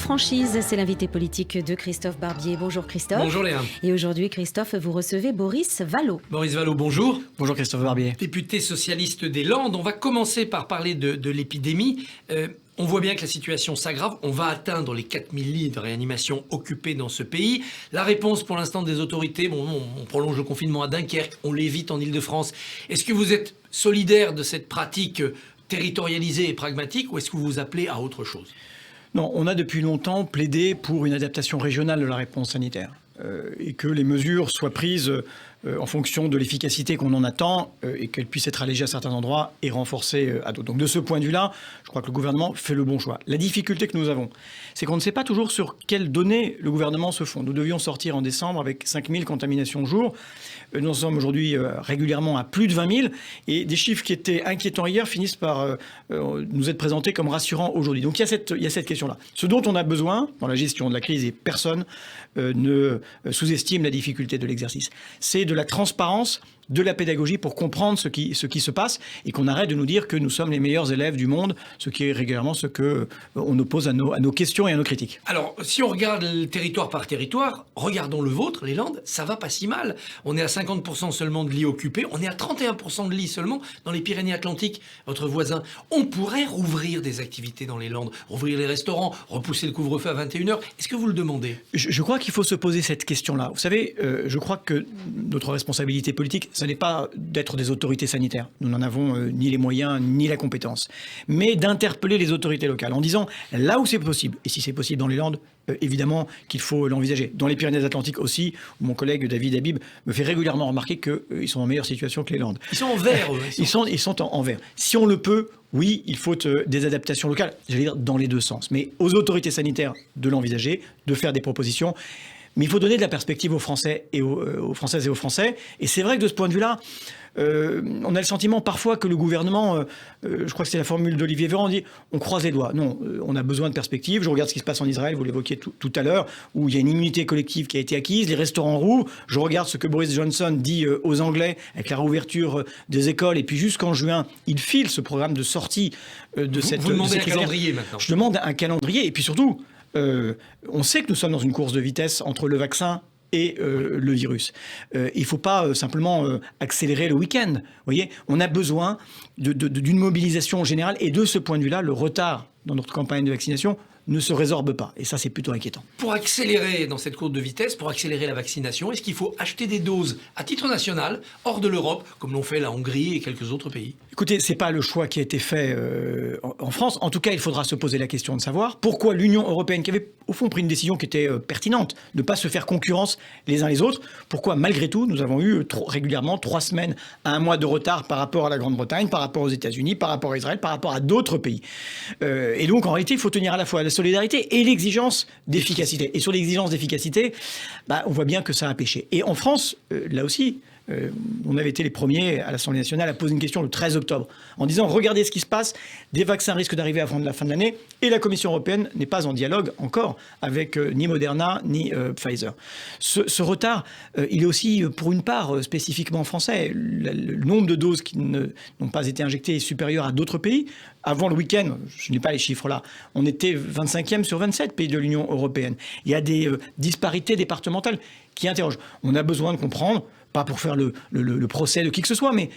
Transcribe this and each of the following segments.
franchise, c'est l'invité politique de Christophe Barbier. Bonjour Christophe. Bonjour Léa. Et aujourd'hui Christophe, vous recevez Boris Vallaud. Boris Vallaud, bonjour. Bonjour Christophe Barbier. Député socialiste des Landes, on va commencer par parler de l'épidémie. On voit bien que la situation s'aggrave. On va atteindre les 4000 lits de réanimation occupés dans ce pays. La réponse pour l'instant des autorités, on prolonge le confinement à Dunkerque, on l'évite en Île-de-France. Est-ce que vous êtes solidaire de cette pratique territorialisée et pragmatique ou est-ce que vous vous appelez à autre chose ? Non, on a depuis longtemps plaidé pour une adaptation régionale de la réponse sanitaire et que les mesures soient prises en fonction de l'efficacité qu'on en attend et qu'elles puissent être allégées à certains endroits et renforcées à d'autres. Donc de ce point de vue-là, je crois que le gouvernement fait le bon choix. La difficulté que nous avons, c'est qu'on ne sait pas toujours sur quelles données le gouvernement se fonde. Nous devions sortir en décembre avec 5000 contaminations au jour. Nous sommes aujourd'hui régulièrement à plus de 20 000 et des chiffres qui étaient inquiétants hier finissent par nous être présentés comme rassurants aujourd'hui. Donc il y a cette question-là. Ce dont on a besoin dans la gestion de la crise, et personne ne sous-estime la difficulté de l'exercice, c'est de la transparence, de la pédagogie pour comprendre ce qui se passe et qu'on arrête de nous dire que nous sommes les meilleurs élèves du monde, ce qui est régulièrement ce qu'on oppose à nos questions et à nos critiques. Alors, si on regarde le territoire par territoire, regardons le vôtre, les Landes, ça va pas si mal. On est à 50% seulement de lits occupés, on est à 31% de lits seulement dans les Pyrénées-Atlantiques, votre voisin. On pourrait rouvrir des activités dans les Landes, rouvrir les restaurants, repousser le couvre-feu à 21h. Est-ce que vous le demandez ? Je crois qu'il faut se poser cette question-là. Vous savez, je crois que notre responsabilité politique, ce n'est pas d'être des autorités sanitaires. Nous n'en avons ni les moyens, ni la compétence. Mais d'interpeller les autorités locales en disant, là où c'est possible, et si c'est possible dans les Landes, évidemment qu'il faut l'envisager. Dans les Pyrénées-Atlantiques aussi, où mon collègue David Habib me fait régulièrement remarquer qu'ils sont en meilleure situation que les Landes. Ils sont en vert, eux. Ils sont en vert. Si on le peut, oui, il faut des adaptations locales, j'allais dire dans les deux sens. Mais aux autorités sanitaires de l'envisager, de faire des propositions. Mais il faut donner de la perspective aux Français et aux Françaises et aux Français. Et c'est vrai que de ce point de vue-là, on a le sentiment parfois que le gouvernement, je crois que c'est la formule d'Olivier Véran, dit on croise les doigts. Non, on a besoin de perspective. Je regarde ce qui se passe en Israël, vous l'évoquiez tout à l'heure, où il y a une immunité collective qui a été acquise, les restaurants rouvrent. Je regarde ce que Boris Johnson dit aux Anglais avec la réouverture des écoles. Et puis jusqu'en juin, il file ce programme de sortie de cette crise. Vous demandez un calendrier maintenant. Je demande un calendrier. Et puis surtout, on sait que nous sommes dans une course de vitesse entre le vaccin et le virus. Il ne faut pas simplement accélérer le week-end. Vous voyez, on a besoin d'une mobilisation générale. Et de ce point de vue-là, le retard dans notre campagne de vaccination ne se résorbe pas. Et ça, c'est plutôt inquiétant. Pour accélérer dans cette courbe de vitesse, pour accélérer la vaccination, est-ce qu'il faut acheter des doses à titre national, hors de l'Europe, comme l'ont fait la Hongrie et quelques autres pays ? Écoutez, ce n'est pas le choix qui a été fait en France. En tout cas, il faudra se poser la question de savoir pourquoi l'Union européenne, qui avait au fond pris une décision qui était pertinente, de ne pas se faire concurrence les uns les autres, pourquoi malgré tout, nous avons eu régulièrement 3 semaines à 1 mois de retard par rapport à la Grande-Bretagne, par rapport aux États-Unis, par rapport à Israël, par rapport à d'autres pays. Et donc, en réalité, il faut tenir à la fois la solidarité et l'exigence d'efficacité. Et sur l'exigence d'efficacité, on voit bien que ça a pêché. Et en France, là aussi, on avait été les premiers à l'Assemblée nationale à poser une question le 13 octobre en disant regardez ce qui se passe, des vaccins risquent d'arriver avant la fin de l'année et la Commission européenne n'est pas en dialogue encore avec ni Moderna ni Pfizer. Ce retard, il est aussi pour une part spécifiquement français. Le nombre de doses qui n'ont pas été injectées est supérieur à d'autres pays. Avant le week-end, je n'ai pas les chiffres là, on était 25e sur 27 pays de l'Union européenne. Il y a des disparités départementales qui interrogent. On a besoin de comprendre, pas pour faire le procès de qui que ce soit, mais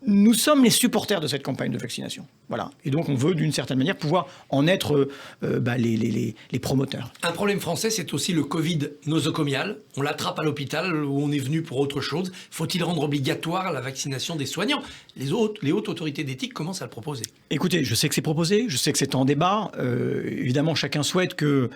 nous sommes les supporters de cette campagne de vaccination. Voilà. Et donc, on veut, d'une certaine manière, pouvoir en être les promoteurs. Un problème français, c'est aussi le Covid nosocomial. On l'attrape à l'hôpital où on est venu pour autre chose. Faut-il rendre obligatoire la vaccination des soignants ? Les hautes autorités d'éthique commencent à le proposer. Écoutez, je sais que c'est proposé, je sais que c'est en débat. Évidemment, chacun souhaite que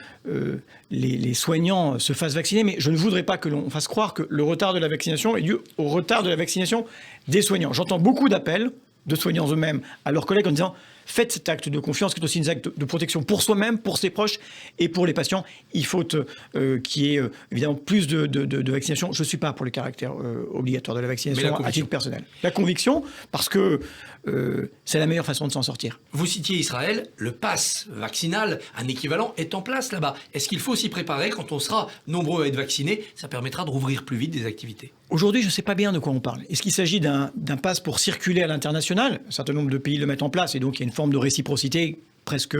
les soignants se fassent vacciner, mais je ne voudrais pas que l'on fasse croire que le retard de la vaccination est dû au retard de la vaccination des soignants. J'entends beaucoup d'appels de soignants eux-mêmes à leurs collègues en disant « Faites cet acte de confiance qui est aussi un acte de protection pour soi-même, pour ses proches et pour les patients. Il faut qu'il y ait évidemment plus de vaccination. » Je ne suis pas pour le caractère obligatoire de la vaccination à titre personnel. La conviction, parce que c'est la meilleure façon de s'en sortir. Vous citiez Israël, le pass vaccinal, un équivalent, est en place là-bas. Est-ce qu'il faut s'y préparer quand on sera nombreux à être vaccinés ? Ça permettra de rouvrir plus vite des activités. Aujourd'hui, je ne sais pas bien de quoi on parle. Est-ce qu'il s'agit d'un pass pour circuler à l'international ? Un certain nombre de pays le mettent en place et donc il y a une forme de réciprocité presque,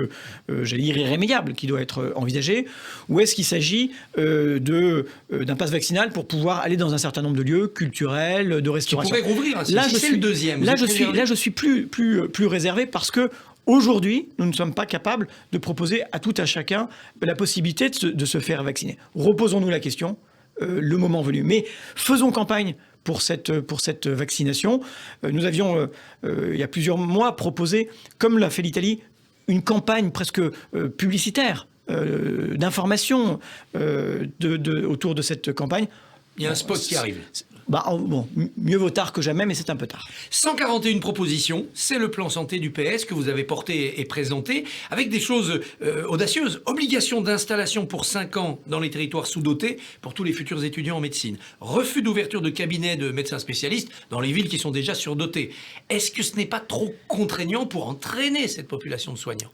j'allais dire, irrémédiable qui doit être envisagé, ou est-ce qu'il s'agit d'un pass vaccinal pour pouvoir aller dans un certain nombre de lieux culturels, de restauration. Qui pourrait rouvrir, là, c'est le deuxième. Là, je suis plus réservé parce que aujourd'hui, nous ne sommes pas capables de proposer à tout à chacun la possibilité de se faire vacciner. Reposons-nous la question, le moment venu. Mais faisons campagne pour cette vaccination. Nous avions, il y a plusieurs mois, proposé, comme l'a fait l'Italie, une campagne presque publicitaire d'information autour de cette campagne. Il y a un spot qui arrive. Bon, mieux vaut tard que jamais, mais c'est un peu tard. 141 propositions, c'est le plan santé du PS que vous avez porté et présenté, avec des choses audacieuses. Obligation d'installation pour 5 ans dans les territoires sous-dotés pour tous les futurs étudiants en médecine. Refus d'ouverture de cabinets de médecins spécialistes dans les villes qui sont déjà surdotées. Est-ce que ce n'est pas trop contraignant pour entraîner cette population de soignants ?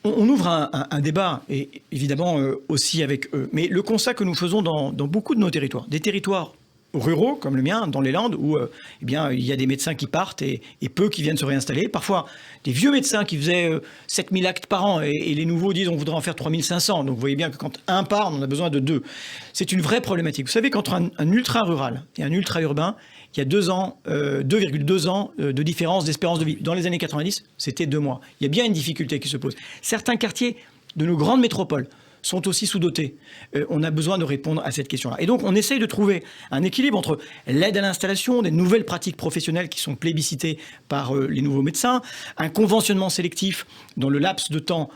On ouvre un débat, et évidemment aussi avec eux. Mais le constat que nous faisons dans beaucoup de nos territoires, des territoires ruraux comme le mien, dans les Landes, où il y a des médecins qui partent et peu qui viennent se réinstaller. Parfois, des vieux médecins qui faisaient 7000 actes par an et les nouveaux disent on voudrait en faire 3500. Donc vous voyez bien que quand un part, on a besoin de 2. C'est une vraie problématique. Vous savez qu'entre un ultra-rural et un ultra-urbain, il y a 2,2 ans de différence d'espérance de vie. Dans les années 90, c'était 2 mois. Il y a bien une difficulté qui se pose. Certains quartiers de nos grandes métropoles sont aussi sous-dotés. On a besoin de répondre à cette question-là. Et donc, on essaye de trouver un équilibre entre l'aide à l'installation, des nouvelles pratiques professionnelles qui sont plébiscitées par les nouveaux médecins, un conventionnement sélectif dans le laps de temps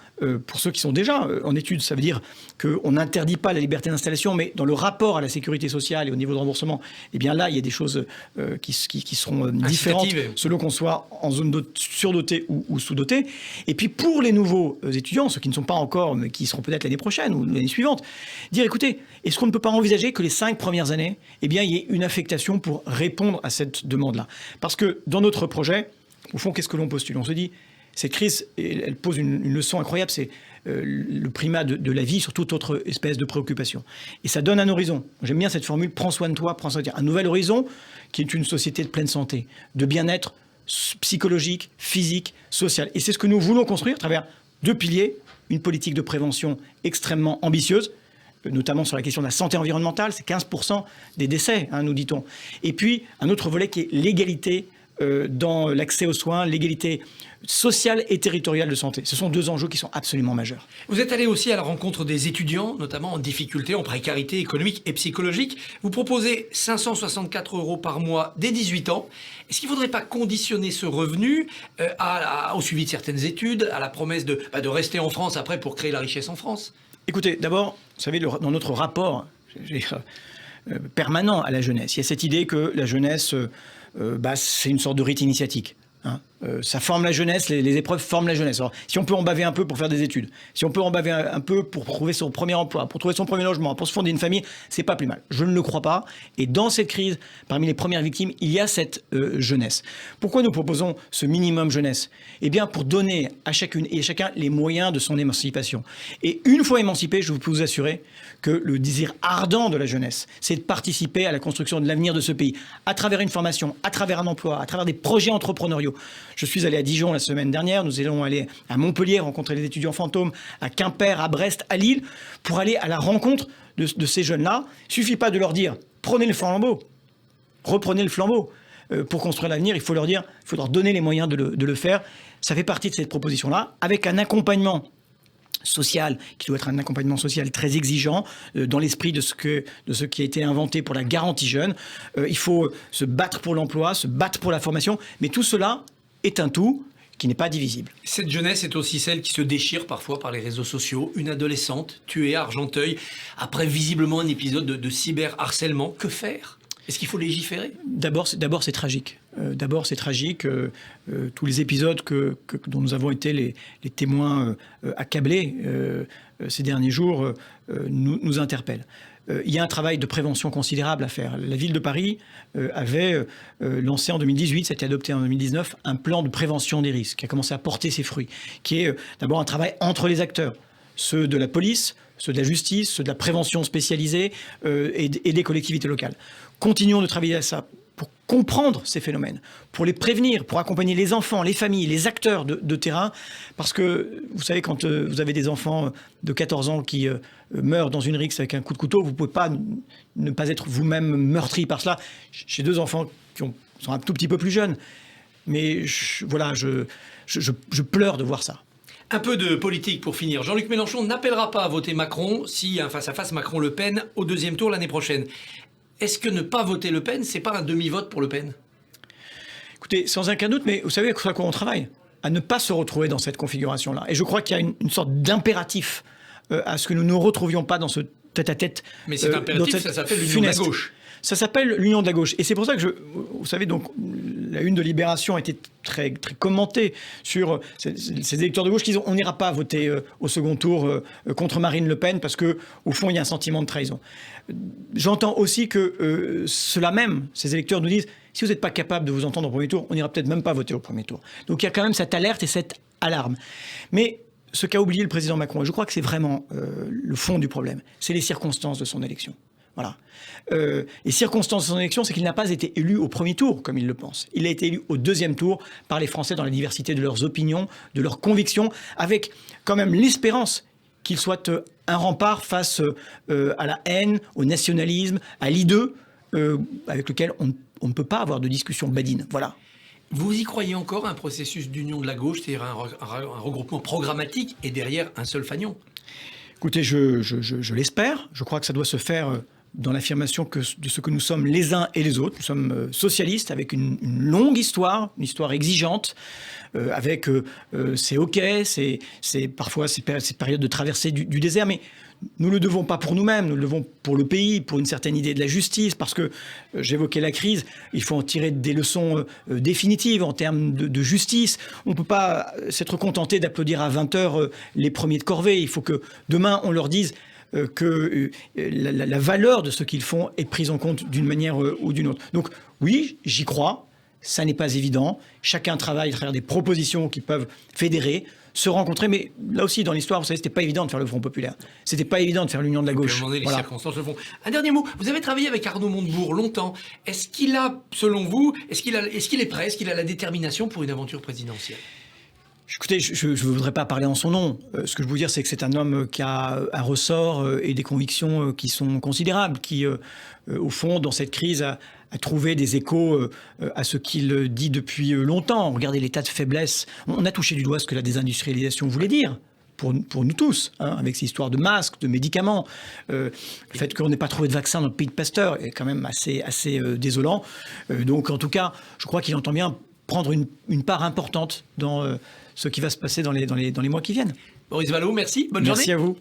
pour ceux qui sont déjà en études. Ça veut dire qu'on n'interdit pas la liberté d'installation, mais dans le rapport à la sécurité sociale et au niveau de remboursement, eh bien là, il y a des choses qui seront différentes selon qu'on soit en zone surdotée ou sous-dotée. Et puis, pour les nouveaux étudiants, ceux qui ne sont pas encore, mais qui seront peut-être l'année prochaine ou l'année suivante, dire écoutez, est-ce qu'on ne peut pas envisager que les 5 premières années, eh bien, il y ait une affectation pour répondre à cette demande-là ? Parce que dans notre projet, au fond, qu'est-ce que l'on postule ? On se dit, cette crise, elle pose une leçon incroyable, c'est le primat de la vie sur toute autre espèce de préoccupation. Et ça donne un horizon. J'aime bien cette formule, prends soin de toi, prends soin de toi. Un nouvel horizon qui est une société de pleine santé, de bien-être psychologique, physique, social. Et c'est ce que nous voulons construire à travers 2 piliers. Une politique de prévention extrêmement ambitieuse, notamment sur la question de la santé environnementale, c'est 15% des décès, nous dit-on. Et puis, un autre volet qui est l'égalité dans l'accès aux soins, l'égalité sociale et territoriale de santé. Ce sont 2 enjeux qui sont absolument majeurs. Vous êtes allé aussi à la rencontre des étudiants, notamment en difficulté, en précarité économique et psychologique. Vous proposez 564 € par mois dès 18 ans. Est-ce qu'il ne faudrait pas conditionner ce revenu au suivi de certaines études, à la promesse de rester en France après pour créer la richesse en France ? Écoutez, d'abord, vous savez, dans notre rapport permanent à la jeunesse, il y a cette idée que la jeunesse, c'est une sorte de rite initiatique. Ça forme la jeunesse, les épreuves forment la jeunesse. Alors, si on peut en baver un peu pour faire des études, si on peut en baver un peu pour trouver son premier emploi, pour trouver son premier logement, pour se fonder une famille, c'est pas plus mal. Je ne le crois pas. Et dans cette crise, parmi les premières victimes, il y a cette jeunesse. Pourquoi nous proposons ce minimum jeunesse ? Eh bien, pour donner à chacune et à chacun les moyens de son émancipation. Et une fois émancipé, je peux vous assurer que le désir ardent de la jeunesse, c'est de participer à la construction de l'avenir de ce pays, à travers une formation, à travers un emploi, à travers des projets entrepreneuriaux. Je suis allé à Dijon la semaine dernière, nous allons aller à Montpellier rencontrer les étudiants fantômes, à Quimper, à Brest, à Lille, pour aller à la rencontre de ces jeunes-là. Il ne suffit pas de leur dire « prenez le flambeau, reprenez le flambeau ». Pour construire l'avenir, il faut leur donner les moyens de le faire. Ça fait partie de cette proposition-là, avec un accompagnement social, qui doit être un accompagnement social très exigeant, dans l'esprit de ce qui a été inventé pour la garantie jeune. Il faut se battre pour l'emploi, se battre pour la formation, mais tout cela est un tout qui n'est pas divisible. Cette jeunesse est aussi celle qui se déchire parfois par les réseaux sociaux. Une adolescente tuée à Argenteuil, après visiblement un épisode de cyberharcèlement. Que faire ? Est-ce qu'il faut légiférer ? D'abord, c'est tragique. Tous les épisodes dont nous avons été les témoins accablés ces derniers jours nous interpellent. Il y a un travail de prévention considérable à faire. La ville de Paris avait lancé en 2018, ça a été adopté en 2019, un plan de prévention des risques qui a commencé à porter ses fruits, qui est d'abord un travail entre les acteurs, ceux de la police, ceux de la justice, ceux de la prévention spécialisée et des collectivités locales. Continuons de travailler à ça. pour comprendre ces phénomènes, pour les prévenir, pour accompagner les enfants, les familles, les acteurs de terrain. Parce que, vous savez, quand vous avez des enfants de 14 ans qui meurent dans une rixe avec un coup de couteau, vous ne pouvez pas ne pas être vous-même meurtri par cela. J'ai 2 enfants qui sont un tout petit peu plus jeunes. Mais je pleure de voir ça. Un peu de politique pour finir. Jean-Luc Mélenchon n'appellera pas à voter Macron si un face-à-face Macron-Le Pen au 2e tour l'année prochaine. Est-ce que ne pas voter Le Pen, c'est pas un demi-vote pour Le Pen ? Écoutez, sans aucun doute, mais vous savez à quoi on travaille ? À ne pas se retrouver dans cette configuration-là. Et je crois qu'il y a une sorte d'impératif à ce que nous ne nous retrouvions pas dans ce tête-à-tête. Mais cet impératif, ça s'appelle l'union de la gauche. Ça s'appelle l'union de la gauche. Et c'est pour ça que vous savez, donc, la une de Libération a été très, très commentée sur ces électeurs de gauche qui disent on n'ira pas voter au second tour contre Marine Le Pen parce qu'au fond, il y a un sentiment de trahison. J'entends aussi que ceux-là même, ces électeurs nous disent si vous n'êtes pas capable de vous entendre au premier tour, on n'ira peut-être même pas voter au premier tour. Donc il y a quand même cette alerte et cette alarme. Mais ce qu'a oublié le président Macron, et je crois que c'est vraiment le fond du problème, c'est les circonstances de son élection. Voilà. Les circonstances de son élection, c'est qu'il n'a pas été élu au premier tour, comme il le pense. Il a été élu au 2e tour par les Français dans la diversité de leurs opinions, de leurs convictions, avec quand même l'espérance qu'il soit un rempart face à la haine, au nationalisme, à l'ideux, avec lequel on ne peut pas avoir de discussion badine. Voilà. Vous y croyez encore à un processus d'union de la gauche, c'est-à-dire un regroupement programmatique et derrière un seul fanion ? Écoutez, je l'espère. Je crois que ça doit se faire dans l'affirmation de ce que nous sommes les uns et les autres. Nous sommes socialistes avec une longue histoire, une histoire exigeante, avec ses hoquets, parfois ces périodes de traversée du désert. Mais nous ne le devons pas pour nous-mêmes, nous le devons pour le pays, pour une certaine idée de la justice, parce que j'évoquais la crise, il faut en tirer des leçons définitives en termes de justice. On ne peut pas s'être contenté d'applaudir à 20h les premiers de corvée. Il faut que demain on leur dise que la valeur de ce qu'ils font est prise en compte d'une manière ou d'une autre. Donc oui, j'y crois, ça n'est pas évident. Chacun travaille à travers des propositions qui peuvent fédérer, se rencontrer, mais là aussi, dans l'histoire, vous savez, c'était pas évident de faire le Front populaire. C'était pas évident de faire l'union de la gauche. Les circonstances le font. Un dernier mot. Vous avez travaillé avec Arnaud Montebourg longtemps. Est-ce qu'il a, selon vous, est-ce qu'il est prêt, est-ce qu'il a la détermination pour une aventure présidentielle ? Écoutez, je ne voudrais pas parler en son nom. Ce que je veux vous dire, c'est que c'est un homme qui a un ressort et des convictions qui sont considérables, qui, au fond, dans cette crise, a trouvé des échos à ce qu'il dit depuis longtemps. Regardez l'état de faiblesse. On a touché du doigt ce que la désindustrialisation voulait dire. Pour nous tous, avec ces histoires de masques, de médicaments, le fait qu'on n'ait pas trouvé de vaccin dans le pays de Pasteur est quand même assez désolant. Donc, en tout cas, je crois qu'il entend bien prendre une part importante dans ce qui va se passer dans les mois qui viennent. Boris Vallaud, merci. Bonne journée. Merci à vous.